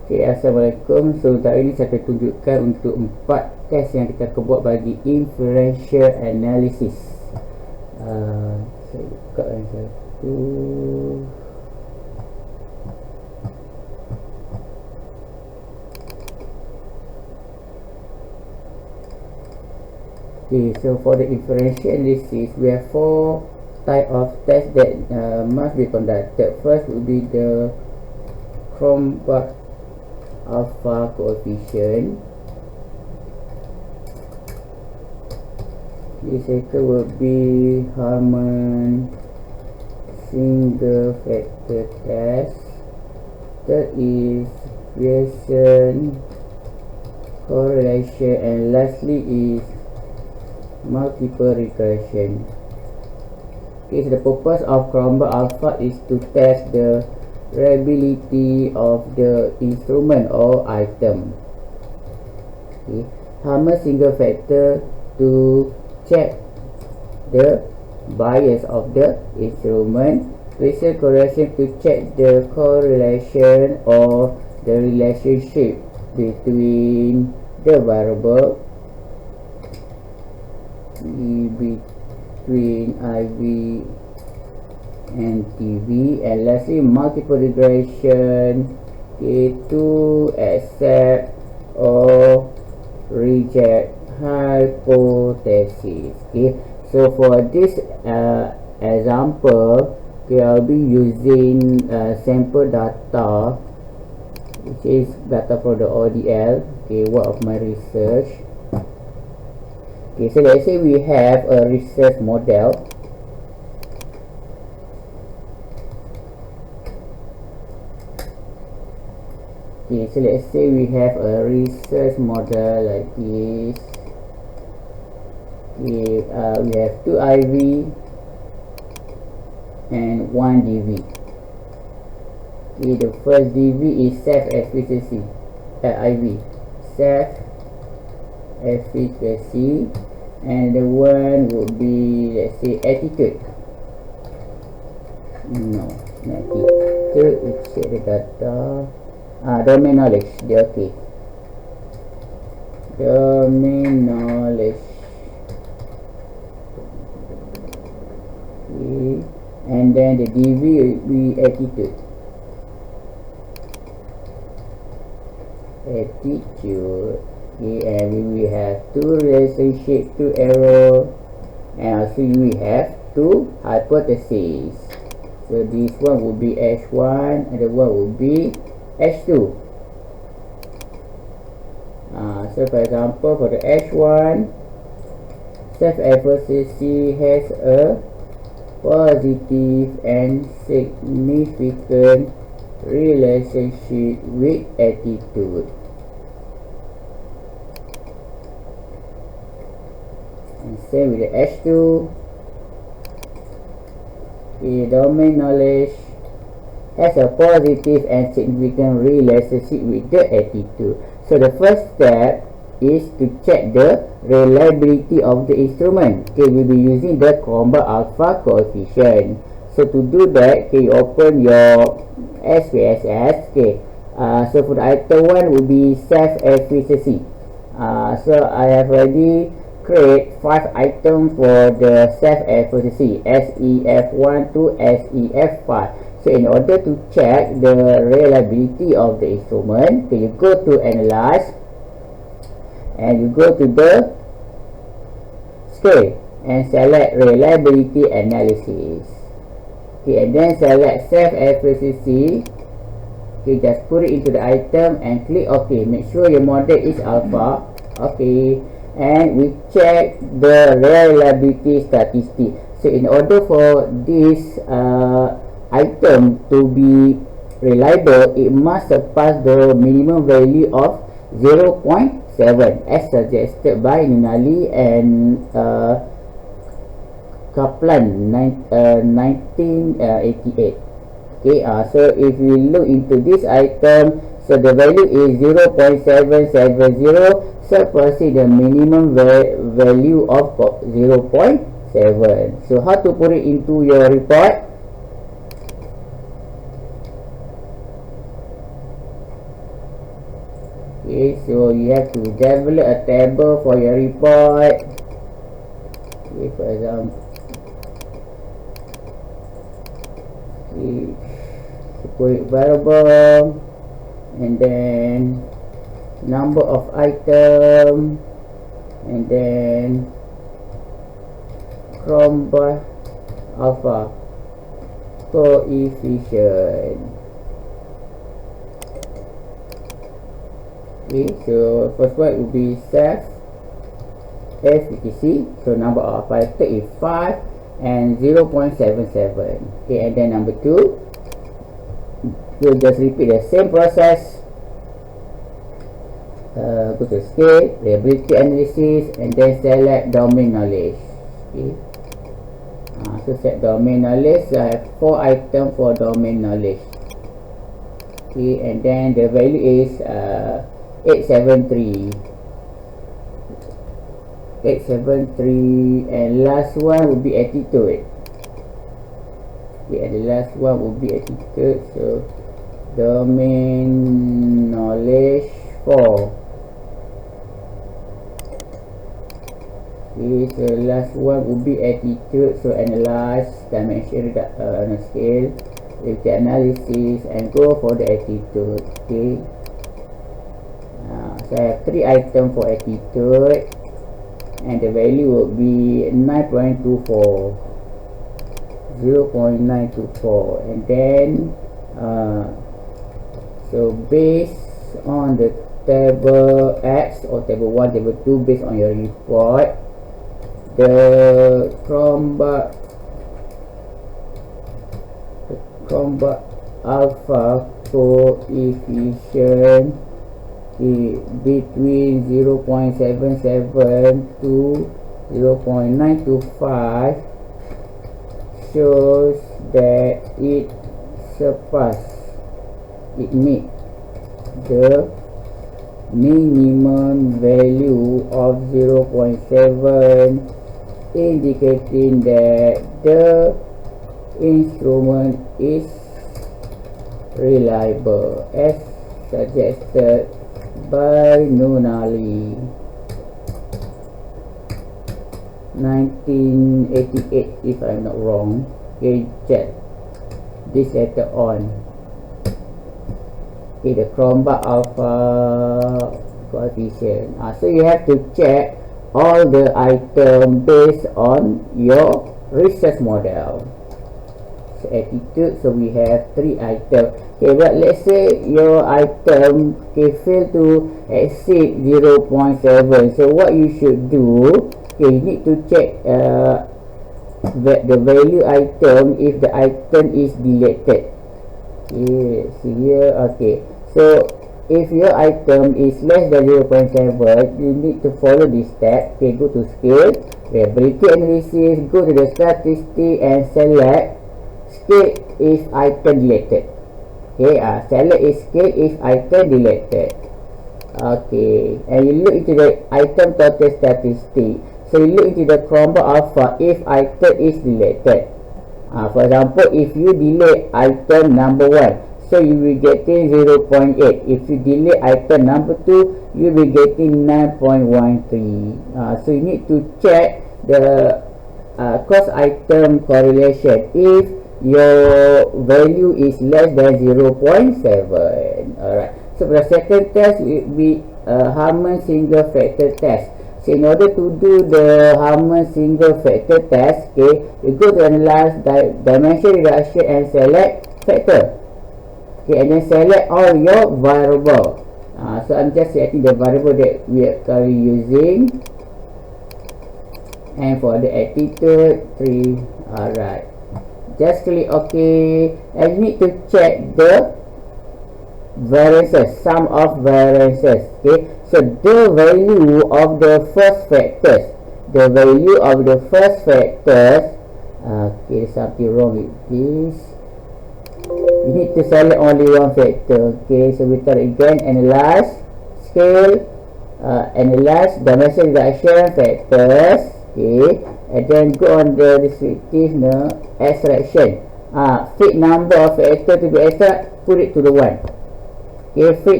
Okay, Assalamualaikum. So kali ini saya akan tunjukkan untuk 4 test yang kita akan buat bagi inferential analysis. Saya buka yang satu. Okay, so for the inferential analysis, we have 4 type of tests that must be conducted. First will be the Cronbach alpha coefficient. The second will be Harman single factor test. Third is Pearson correlation, and lastly is multiple regression. Okay, so the purpose of Cronbach alpha is to test the reliability of the instrument or item. Okay. Harman single factor to check the bias of the instrument. Pearson correlation to check the correlation or the relationship between the variable between IV and TV, and lastly multiple regression, okay, to accept or reject hypothesis. Okay, so for this example, okay, I'll be using sample data, which is data for the ODL, okay, one of my research. Okay, so let's say we have a research model. Okay, so let's say we have a research model like this. Okay, we have 2 IV and 1 DV. Okay, the first DV is self-efficacy, IV, self-efficacy, and the one would be, let's say, attitude. No, attitude, we check the data. Domain knowledge, dia okay. Domain knowledge. Okay. And then the DV will be attitude. Attitude. Okay, and we have 2 relationship, 2 error, and also we have 2 hypotheses. So this one will be H1 and the one will be H2. So for example, for the H1, self-efficacy has a positive and significant relationship with attitude. And same with the H2. The domain knowledge has a positive and significant relationship with the attitude. So the first step is to check the reliability of the instrument. Okay, we'll be using the Cronbach alpha coefficient. So to do that, okay, you open your SPSS. Okay, so for the item 1 will be self-efficacy. So I have already create 5 items for the self-efficacy, SEF1 to SEF5. So in order to check the reliability of the instrument, okay, you go to analyze and you go to the scale and select reliability analysis. Okay, and then select self-efficacy. Okay, just put it into the item and click OK. Make sure your model is alpha. Okay, and we check the reliability statistic. So in order for this item to be reliable, it must surpass the minimum value of 0.7 as suggested by Ninali and Kaplan 1988. Okay, so if we look into this item, so the value is 0.770, surpassing the minimum value of 0.7. So how to put it into your report? Okay, so you have to develop a table for your report. Okay, for example, okay, variable, and then number of item, and then Chromebus alpha coefficient. Okay, so first one will be self efficacy. So number of item is 5 and 0.77. Okay, and then number 2, we'll just repeat the same process. Go to scale, reliability analysis, and then select domain knowledge. Okay. So set domain knowledge. So I have 4 items for domain knowledge. Okay, and then the value is 873, and last one will be attitude. Okay, and the last one will be attitude. So domain knowledge 4. Okay, so the last one will be attitude. So analyze, dimension on a scale, with the analysis, and go for the attitude. Okay. So I have 3 items for attitude, and the value will be 9.24, 0.924, and then so based on the table X or table 1, table 2, based on your report, the Chromebus alpha coefficient between 0.77 to 0.925 shows that it meets the minimum value of 0.7, indicating that the instrument is reliable as suggested by Nunali 1988, if I'm not wrong. Okay, check this later on. Okay, the Chromebus alpha coefficient. So you have to check all the items based on your research model. So attitude, so we have 3 items. Okay, but let's say your item fail to exceed 0.7. So what you should do, okay, you need to check the value item if the item is deleted. Okay, see here. Okay, so if your item is less than 0.7, you need to follow this step. Okay, go to scale, reliability analysis, go to the statistic, and select scale if item deleted. Okay, select is scale if item deleted. Okay, and you look into the item total statistic. So you look into the Chromebus alpha if item is deleted. For example, if you delete item number 1, so you will getting 0.8. If you delete item number 2, you will getting 9.13. So you need to check the cost item correlation if your value is less than 0.7. Alright. So for the second test will be Harman single factor test. So in order to do the Harman single factor test, okay, you go to analyze dimension reduction and select factor. Okay, and then select all your variable. So I'm just selecting the variable that we are currently using. And for the attitude 3. Alright. Just click OK. And you need to check the variances, sum of variances. Okay, so the value of the first factors, okay, something wrong with this. You need to select only one factor. Okay, so we try again, analyze, scale, analyze, dimension reduction factors. Okay, and then go on the descriptive extraction. Fit number of factor to be extract, put it to the 1. Okay, fit